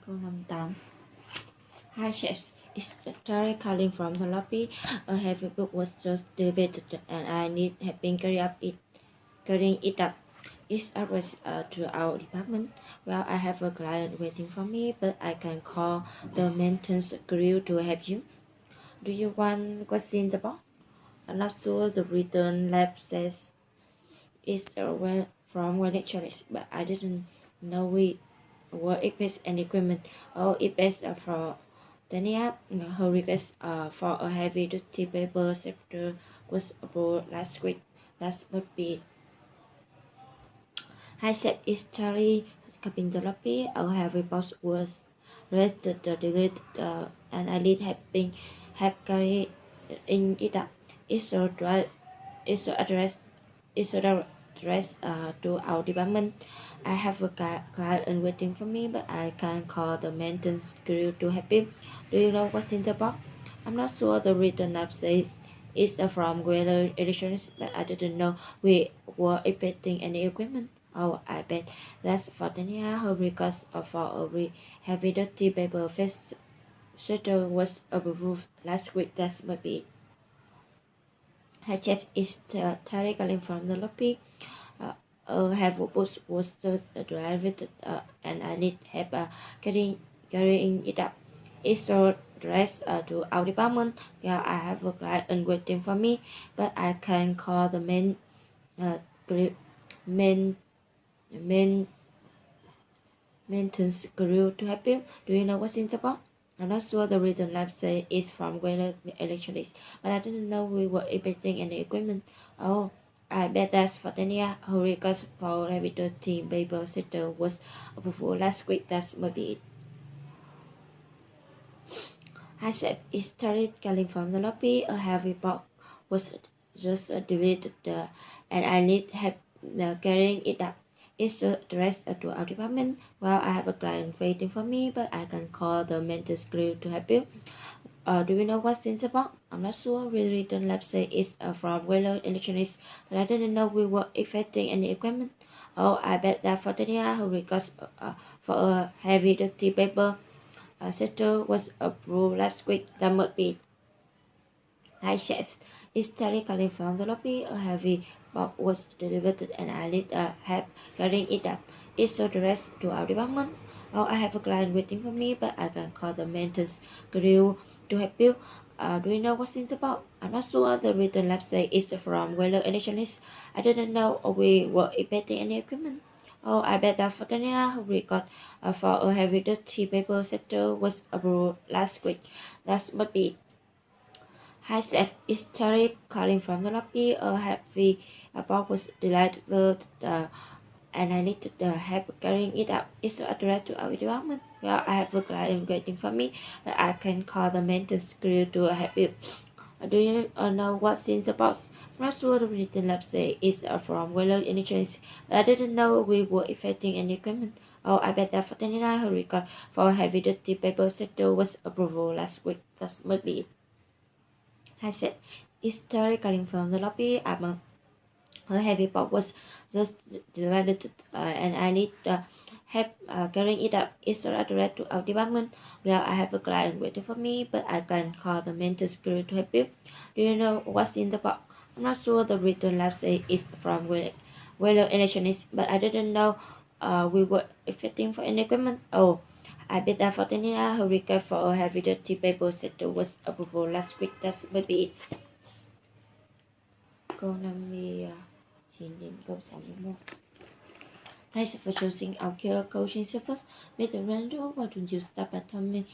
Câu 58. Hi chefs, it's Terry calling from the lobby. A heavy book was just delivered and I need help carrying it up. It's addressed to our department. Well, I have a client waiting for me, but I can call the maintenance crew to help you. Do you want what's in the box? I'm not sure the return lab says it's from electronics, but I didn't know we were equipped and equipment. Oh, it's for Tania. Her request for a heavy-duty paper sector was approved last week. That must be. I said it's Charlie coming the lobby. Our heavy box was raised the delete and I need have carried in it up. It's a dry, it's a address, it's a address to our department. I have a client waiting for me, but I can call the maintenance crew to help him. Do you know what's in the box? I'm not sure the written up says it's from Weather Electronics, but I didn't know we were expecting any equipment. Oh, I bet that's for Tania. Her request for a heavy duty paper face shutter was approved last week. That might be it. Hi, Chef. It's Terry calling from the lobby. Have books was just delivered and I need help carrying it up. It's so dressed to our department. Yeah, I have a client waiting for me, but I can call the main maintenance crew to help you. Do you know what's in the box? I'm not sure the written lab say it's from Weather Electronics, but I didn't know we were expecting any equipment. Oh, I bet that's for Tania, who request for Revito team paper sitter was approved last week. That might be it. I said it started calling from the lobby. A heavy box was just deleted and I need help carrying it up. It's addressed to our department. Well, I have a client waiting for me, but I can call the maintenance crew to help you. Do you know what's in the box? I'm not sure. We written lab say it's from Weller Electronics, but I didn't know we were expecting any equipment. Oh, I bet that for Tania, who request for a heavy duty paper setter was approved last week. That must be. Hi chefs, it's Terry calling from the lobby. A heavy box was delivered and I need help carrying it up. It's addressed to our department. Oh, I have a client waiting for me, but I can call the maintenance crew to help you. Do you know what's in the box? I'm not sure. The written lab say it's from Weller Electronics. I didn't know we were expecting any equipment. Oh, I bet that Fortania record for a heavy duty paper sector was approved last week. That must be. Hi, Chef. It's Terry calling from the lobby. A heavy box was delivered and I need help carrying it up. It's addressed to our department. Well, I have a client waiting for me, but I can call the maintenance crew to help you. Do you know what's in the box? I'm not sure the written lab say it's from Weller Insurance, but I didn't know we were expecting any equipment. Oh, I bet that for 29 her record for heavy duty paper sector was approved last week. That must be it. I said, it's Terry calling from the lobby. A heavy box was just divided and I need help carrying it up. It's addressed to our department. Well, I have a client waiting for me, but I can call the maintenance crew to help you. Do you know what's in the box? I'm not sure. The written lab say it's from Weller Electronics, but I didn't know we were expecting for any equipment. Oh, I bet that for Tania, her request for a heavy duty paper sector was approved last week. That's maybe it. Câu 59 đến câu 61. Thanks for choosing our care coaching service. Mr. Randall, why don't you start by telling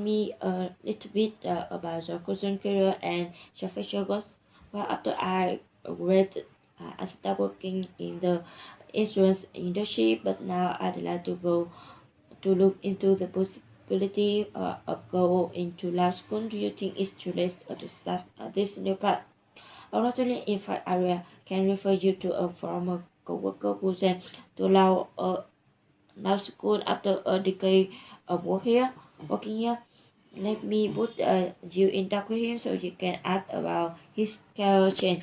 me a little bit about your coaching career and your future goals? Well, after I read, I started working in the insurance industry, but now I'd like to go to look into the possibility of going into law school. Do you think it's too late to start this new path? Originally, in fact, I can refer you to a former co-worker who said to allow law school after a decade of working here. Let me put you in touch with him so you can ask about his career change.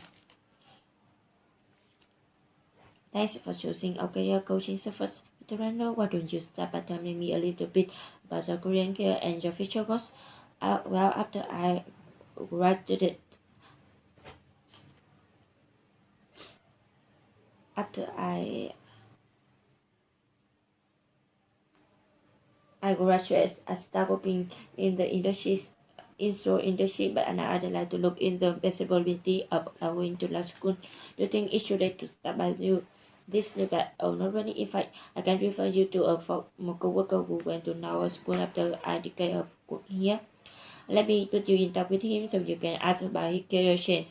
Thanks for choosing our career coaching service. Mr. Randall, why don't you start by telling me a little bit about your Korean career and your future goals? Well, after I graduated, after I graduated, I started working in the industry, but now I'd like to look in the possibility of going to law school. Do you think it should to start by you? This new but not really. In fact, I can refer you to a former coworker who went to law school after a decade of working here. Let me put you in touch with him so you can ask about his career change.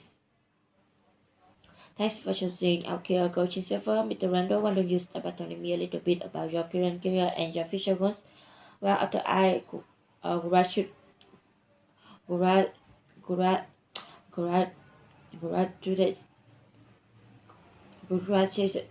Thanks for choosing our career coaching server. Mr. Randall, why don't you start by telling me a little bit about your current career and your future goals? Well, after I graduated, grad, grad, grad, graduated, graduated,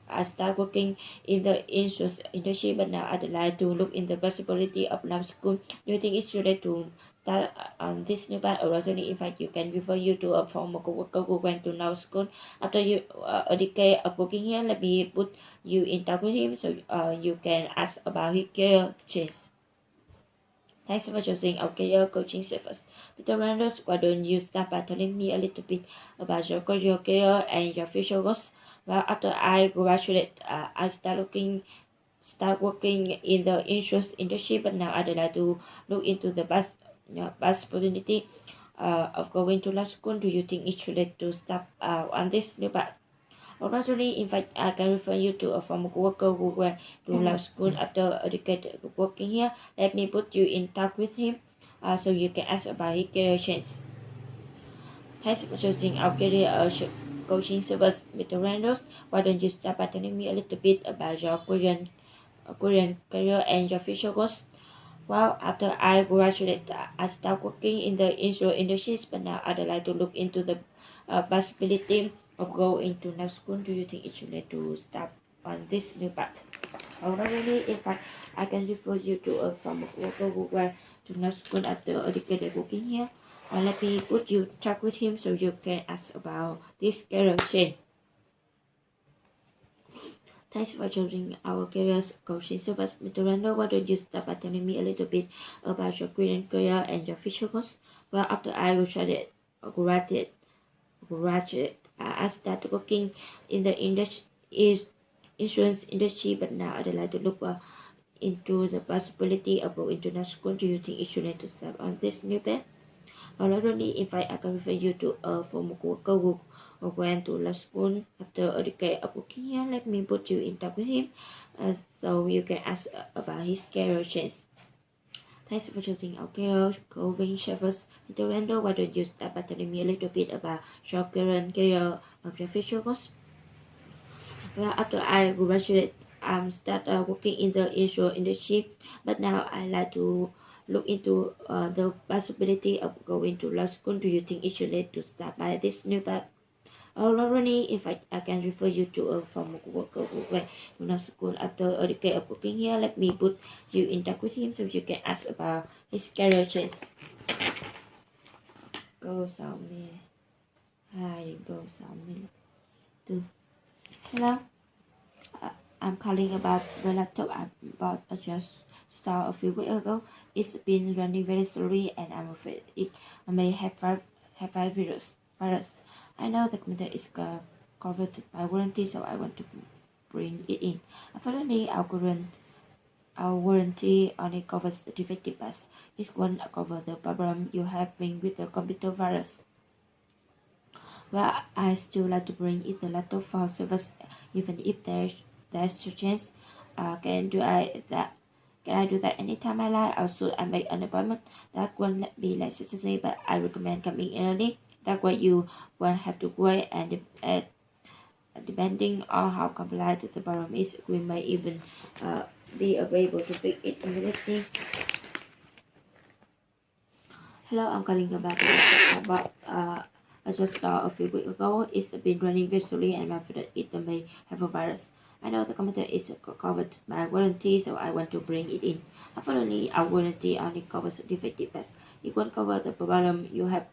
I started working in the insurance industry, but now I'd like to look in the possibility of law school. Do you think it's related to start on this new path, or actually, in fact, you can refer you to a former coworker who went to law school after a decade of working here? Let me put you in touch with him so you can ask about his career change. Thanks for choosing our career coaching service. Mr. Randall, why don't you start by telling me a little bit about your career and your future goals? Well, after I graduated, I start working in the insurance industry, but now I'd like to look into the possibility of going to law school. Do you think it should to start on this new path? Originally, in fact, I can refer you to a former worker who went to law school after a decade of working here. Let me put you in touch with him so you can ask about his career change. Thanks for choosing our career coaching service, Mr. Randall. Why don't you start by telling me a little bit about your Korean career and your future goals? Well, after I graduated, I started working in the insurance industry, but now I'd like to look into the possibility of going to law school. Do you think it should let to start on this new path? Already, in fact, I can refer you to a former worker who went to law school after a decade of working here. Let me put you talk with him so you can ask about this career change. Thanks for choosing our career coaching service, Mr. Randall. Why don't you start by telling me a little bit about your current career and your future goals? Well, after I graduated, I started working in the insurance industry, but now I'd like to look into the possibility of going to law school. Do you think it should to start on this new path? Not only, in fact, I can refer you to a former worker who went to law school after a decade of working here. Let me put you in touch with him so you can ask about his career change. Thanks for choosing our career coaching service, Mr. Randall. Why don't you start by telling me a little bit about your current career of your future goals? Well, after I graduated, I started working in the insurance industry, but now I like to look into the possibility of going to law school. Do you think it should let to start by this new path? Already, in fact, I can refer you to a former worker who went to law school after a decade of working here. Let me put you in touch with him so you can ask about his career change. Go Xiaomi. Hi, go Xiaomi. Hello. I'm calling about the laptop I bought just started a few weeks ago. It's been running very slowly, and I'm afraid it may have virus. I know the computer is covered by warranty, so I want to bring it in. Unfortunately, our warranty only covers the defective parts. It won't cover the problem you have with the computer virus. Well, I still like to bring it the laptop for service, even if there's a chance. Can I do that anytime I like, or should I make an appointment? That won't be necessary, but I recommend coming early. That way you won't have to wait, and depending on how complicated the problem is, we may even be able to fix it immediately. Hello, I'm calling about the laptop I bought. I just saw a few weeks ago. It's been running very slowly, and I'm afraid it may have a virus. I know the computer is covered by warranty, so I want to bring it in. Unfortunately, our warranty only covers defective parts. It won't cover the problem you have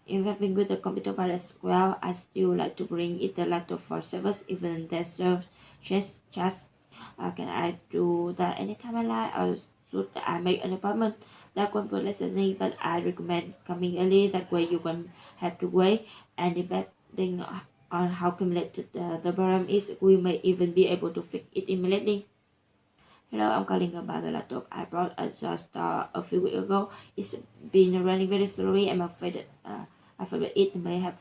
involving with the computer virus. Well, I still like to bring it the laptop for service, even there's a just can I do that anytime I like, or should I make an appointment? That one would listen me, but I recommend coming early. That way you won't have to wait, and depending on how cumulative the problem is, we may even be able to fix it immediately. Hello, I'm calling about the laptop I bought just a few weeks ago. It's been running very slowly. I'm afraid it may have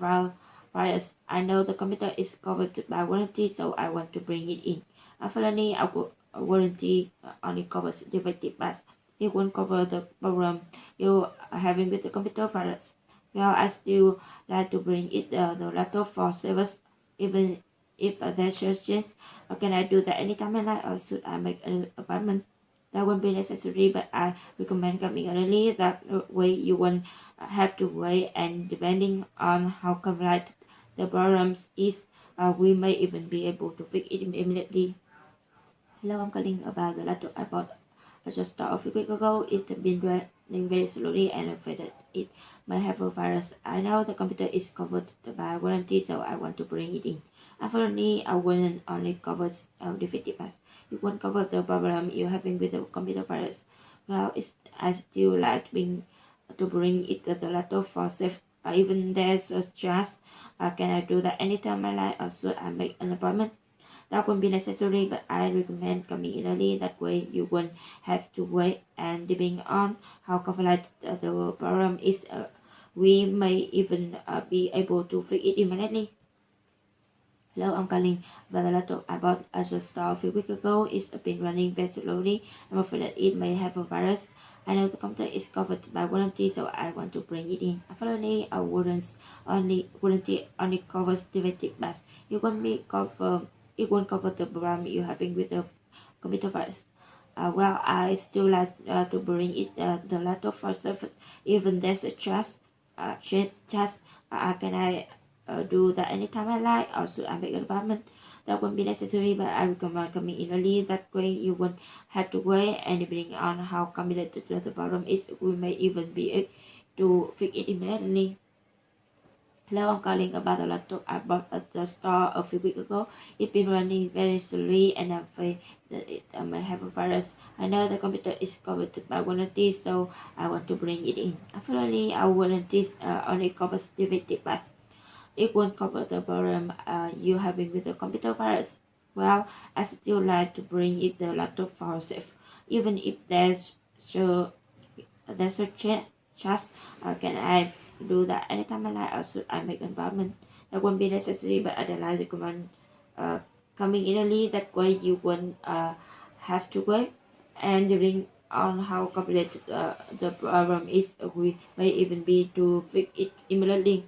virus. I know the computer is covered by warranty, so I want to bring it in. Unfortunately, our warranty only covers defective parts. It won't cover the problem you are having with the computer virus. Well, I still like to bring it the laptop for service, even if there's a chance. Can I do that anytime I like, or should I make an appointment? That won't be necessary, but I recommend coming early. That way you won't have to wait, and depending on how complicated the problems is, we may even be able to fix it immediately. Hello, I'm calling about the laptop I bought just a few weeks ago. It's been running very slowly and I'm afraid that it might have a virus. I know the computer is covered by warranty, so I want to bring it in. Unfortunately, I won't only cover defective parts. It won't cover the problem you're having with the computer virus. Well, I still like to bring it to the laptop for safe. Even there's a chance, can I do that anytime I like, or should I make an appointment? That won't be necessary, but I recommend coming in early. That way you won't have to wait, and depending on how complicated the problem is, we may even be able to fix it immediately. Hello, I'm calling about the laptop I bought just a few weeks ago. It's been running very slowly. I'm afraid that it may have a virus. I know the computer is covered by warranty, so I want to bring it in. Unfortunately, our warranty only covers defective parts. It won't cover the problem you're having with the computer virus. Well, I still like to bring it the laptop for service, even there's a chance. Can I do that anytime I like, or should I make an appointment? That won't be necessary, but I recommend coming in early. That way you won't have to wait, and depending on how complicated the problem is, we may even be able to fix it immediately. Hello, I'm calling about the laptop I bought at the store a few weeks ago. It's been running very slowly, and I'm afraid that it may have a virus. I know the computer is covered by warranty, so I want to bring it in. Unfortunately, our warranties only covers defective parts. It won't cover the problem you're having with the computer virus. Well, I still like to bring it the laptop for safe, even if there's a chance. Can I do that anytime I like, or should I make an appointment? That won't be necessary, but I'd like to recommend coming in early. That way you won't have to wait, and depending on how complicated the problem is, we may even be to fix it immediately.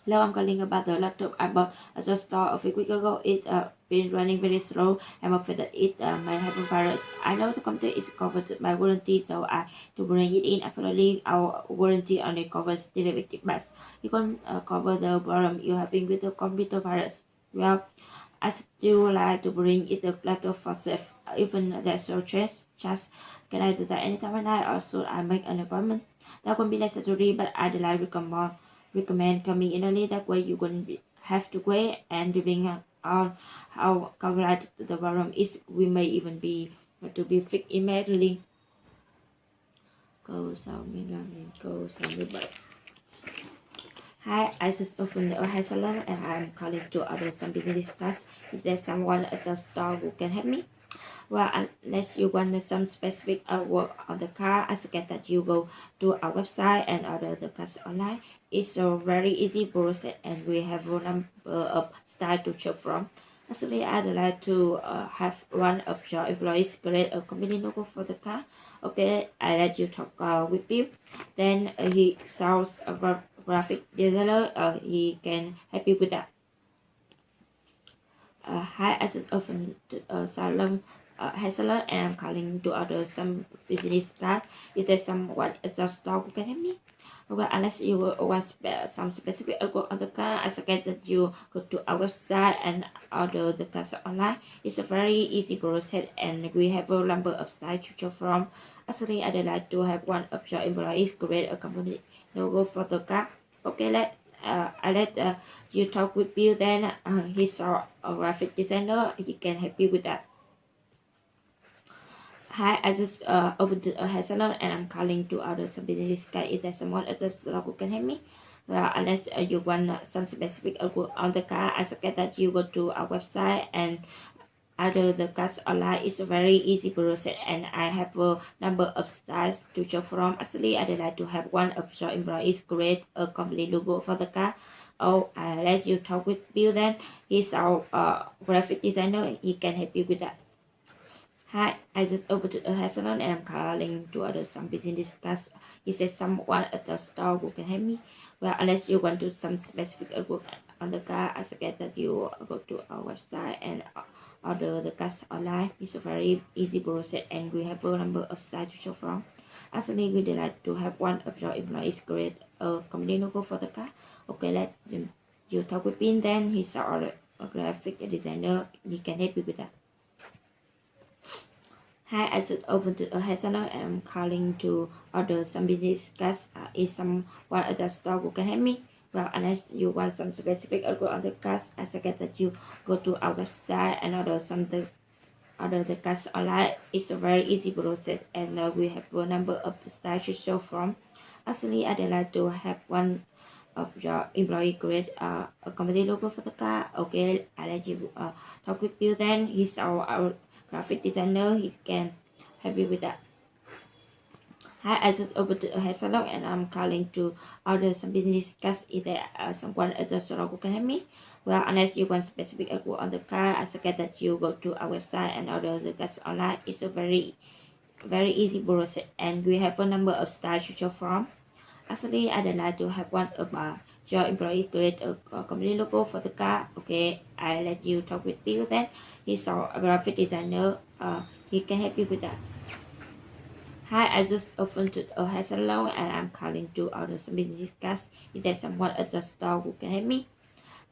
Hello, I'm calling about the laptop I bought at the store a few weeks ago. It's been running very slow. I'm afraid that it might have a virus. I know the computer is covered by warranty, so I to bring it in. Unfortunately, our warranty only covers defective parts. You can cover the problem you're having with the computer virus. Well, I still like to bring it the laptop for safe. Even there's a chance. Can I do that anytime I like, or should I make an appointment? That won't be necessary, but I'd like to recommend coming in early. That way you won't have to wait, and depending on how complicated the problem is, we may even be to be fixed immediately. Câu 67. Hi, I just opened a hair salon, and I'm calling to order some business class. Is there someone at the store who can help me? Well, unless you want some specific work on the car, I suggest that you go to our website and order the class online. It's a very easy process, and we have a number of styles to choose from. Actually, I'd like to have one of your employees create a company logo for the car. Okay, I let you talk with him. Then he sounds a graphic designer. He can help you with that. Hi, I just opened a salon. Hair salon, and I'm calling to order some business class. Is there someone at the store who can help me? Well, unless you want some specific work on the car, I suggest that you go to our website and order the class online. It's a very easy process, and we have a number of styles to choose from. Actually, I'd like to have one of your employees create a company logo for the car. Okay, I let you talk with Bill. Then he's our graphic designer. He can help you with that. Hi, I just opened a hair salon and I'm calling to order some business card. If there's someone at the salon who can help me, well, unless you want some specific on the car, I suggest that you go to our website and order the cards online. It's a very easy process and I have a number of styles to choose from. Actually, I'd like to have one of your employees create a company logo for the car. Oh, I let you talk with Bill then. He's our graphic designer. He can help you with that. Hi, I just opened a hair salon and I'm calling to order some business cards. Is there someone at the store who can help me? Well, unless you want to some specific work on the car, I suggest that you go to our website and order the cards online. It's a very easy process and we have a number of styles to choose from. Actually, we'd like to have one of your employees create a company logo for the car. Okay, let you talk with him then. He's our graphic designer. He can help you with that. Hi, I just opened a hair salon and I'm calling to order some business cards. Is someone at the store who can help me? Well, unless you want some specific on the cards, I suggest that you go to our website and order the cards online. It's a very easy process and we have a number of styles to choose from. Actually, I'd like to have one of your employee create a company logo for the car. Okay, I let you talk with you then. He's our graphic designer. He can help you with that. Hi, I just opened a hair salon and I'm calling to order some business cards. Is there someone at the salon who can help me? Well, unless you want specific artwork on the car, I suggest that you go to our website and order the cards online. It's a very easy process and we have a number of styles to choose from. Actually, I'd like to have one of your employees create a company logo for the car. Okay, I let you talk with Bill then. He's our graphic designer. He can help you with that. Hi, I just opened a hair salon and I'm calling to order some business cards. Is there someone at the store who can help me?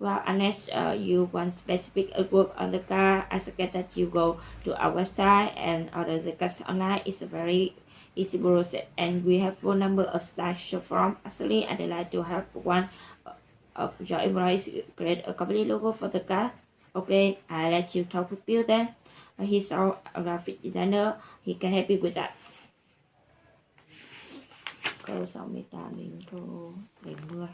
Well, unless you want specific artwork on the car, I suggest that you go to our website and order the cards online. It's a very easy process and we have a number of styles to choose from. Actually, I'd like to have one of your employees create a company logo for the car. Okay, I let you talk with Bill then. He's our graphic designer. He can help you with that. Câu 68 đến câu 70.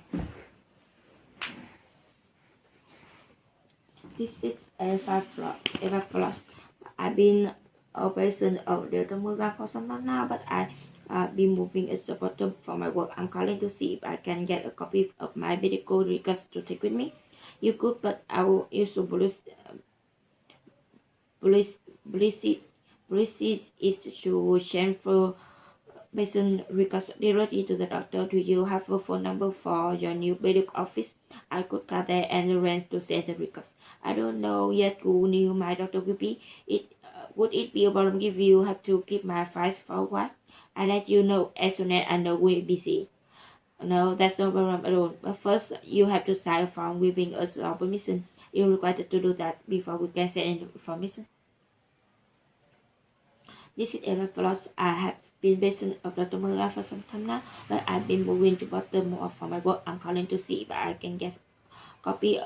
This is Eva Floss. I've been a patient of Delta Morgan for some time now, but I've been moving at the bottom for my work. I'm calling to see if I can get a copy of my medical records to take with me. You could, but I will use police is to send for patient records directly to the doctor. Do you have a phone number for your new medical office? I could call there and arrange to send the records. I don't know yet who new my doctor will be. Would it be a problem if you have to keep my files for a while? I let you know as soon as I know we'll be busy. No, that's no problem at all. But first, you have to sign a form giving us our permission. You're required to do that before we can send any information. This is Eva Floss. I have been patient of Dr. Murray for some time now, but I've been moving to Baltimore for my work. I'm calling to see if I can get a copy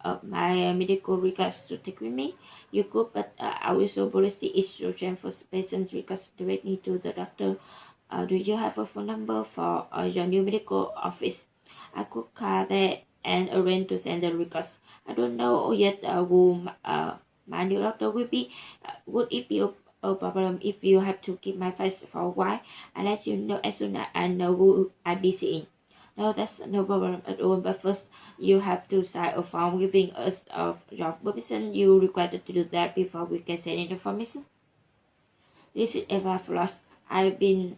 of my medical records to take with me. You could, but our policy is to transfer patients' records directly to the doctor. Do you have a phone number for your new medical office? I could call there and arrange to send the records. I don't know yet who my new doctor will be. Would it be a problem if you have to keep my files for a while? I let you know as soon as I know who I'll be seeing. No, that's no problem at all. But first, you have to sign a form giving us of your permission. You required to do that before we can send in information. This is Eva Floss. I've been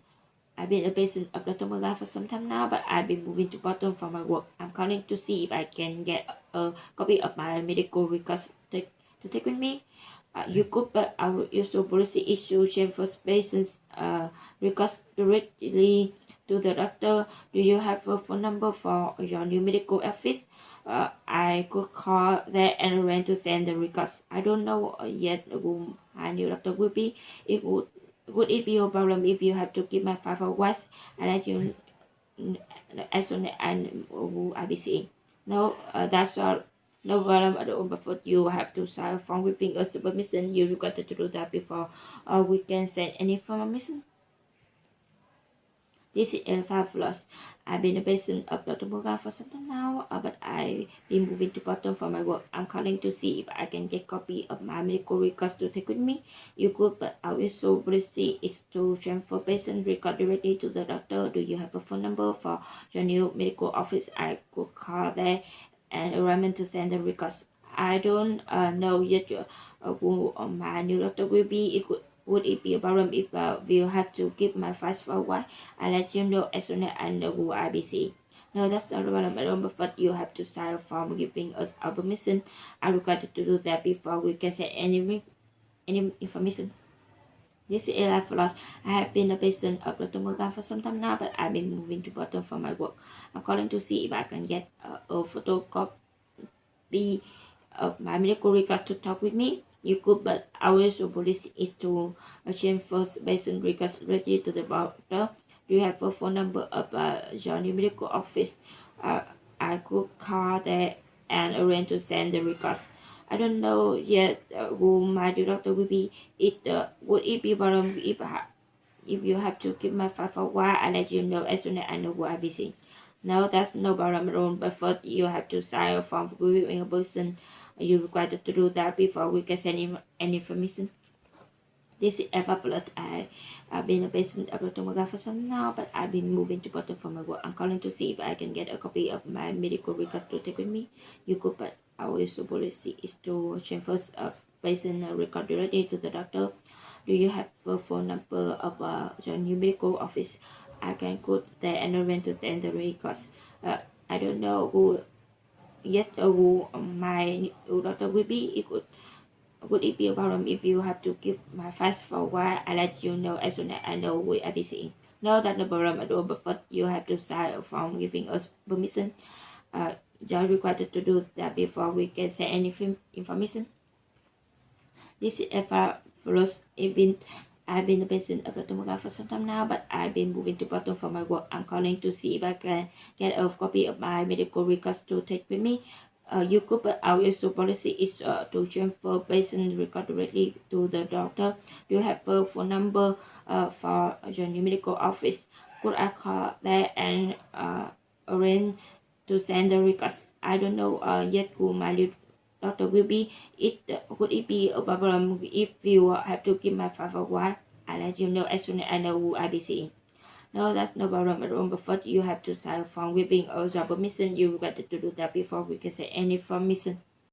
a patient of Dr. Morgan for some time now, but I've been moving to Boston for my work. I'm calling to see if I can get a copy of my medical records to take with me. You could, but our usual policy is to transfer patients' records directly to the doctor. Do you have a phone number for your new medical office? I could call there and arrange to send the records. I don't know yet who my new doctor will be. Would it be a problem if you have to keep my file for once and as soon as I know who I'll be seeing? No, that's all. No problem at all. But first you have to sign a form giving us the permission. You required to do that before we can send any information. This is fabulous. I've been a patient of Dr. Morgan for some time now, but I've been moving to Boston for my work. I'm calling to see if I can get a copy of my medical records to take with me. You could, but our usual policy is to transfer patient record directly to the doctor. Do you have a phone number for your new medical office? I could call there and arrange to send the records. I don't know yet who my new doctor will be. Would it be a problem if we'll have to keep my files for a while? I'll let you know as soon as I know who I be seeing. No, that's not a problem at all, but you have to sign a form giving us our permission. I required to do that before we can send any information. This is Ella Flot. I have been a patient of Dr. Morgan for some time now, but I've been moving to Boston for my work. I'm calling to see if I can get a photocopy of my medical record to talk with me. You could, but our usual policy is to change first patient records ready to the doctor. Do you have a phone number of your new medical office? I could call there and arrange to send the records. I don't know yet who my new doctor will be. Would it be a problem if you have to keep my file for a while? I'll let you know as soon as I know who I be seeing. No, that's no problem at all. But first, you have to sign a form for reviewing a person. You required to do that before we can send him any information. This is Eva Blood. I've been a patient of Dr. Morgan for some now, but I've been moving to Boston for my work. I'm calling to see if I can get a copy of my medical records to take with me. You could, but our usual policy is to transfer a patient record directly to the doctor. Do you have a phone number of your new medical office? I can go there and arrange to send the records. I don't know who yet who my doctor will be. Would it be a problem if you have to keep my files for a while? I'll let you know as soon as I know who I be seeing. No, that's no problem at all, but first you have to sign a form giving us permission. You're required to do that before we can send any information. This is Eva Flores. I've been a patient of Dr. Morgan for some time now, but I've been moving to Boston for my work. I'm calling to see if I can get a copy of my medical records to take with me. You could, but our usual policy is to transfer patient record directly to the doctor. Do you have a phone number for your new medical office? Could I call there and arrange to send the records? I don't know yet who my new doctor will be. Would it be a problem if you have to keep my file for a while? I'll let you know as soon as I know who I be seeing. No, that's no problem at all. But first, you have to sign a form giving us your permission. You got to do that before we can say any information.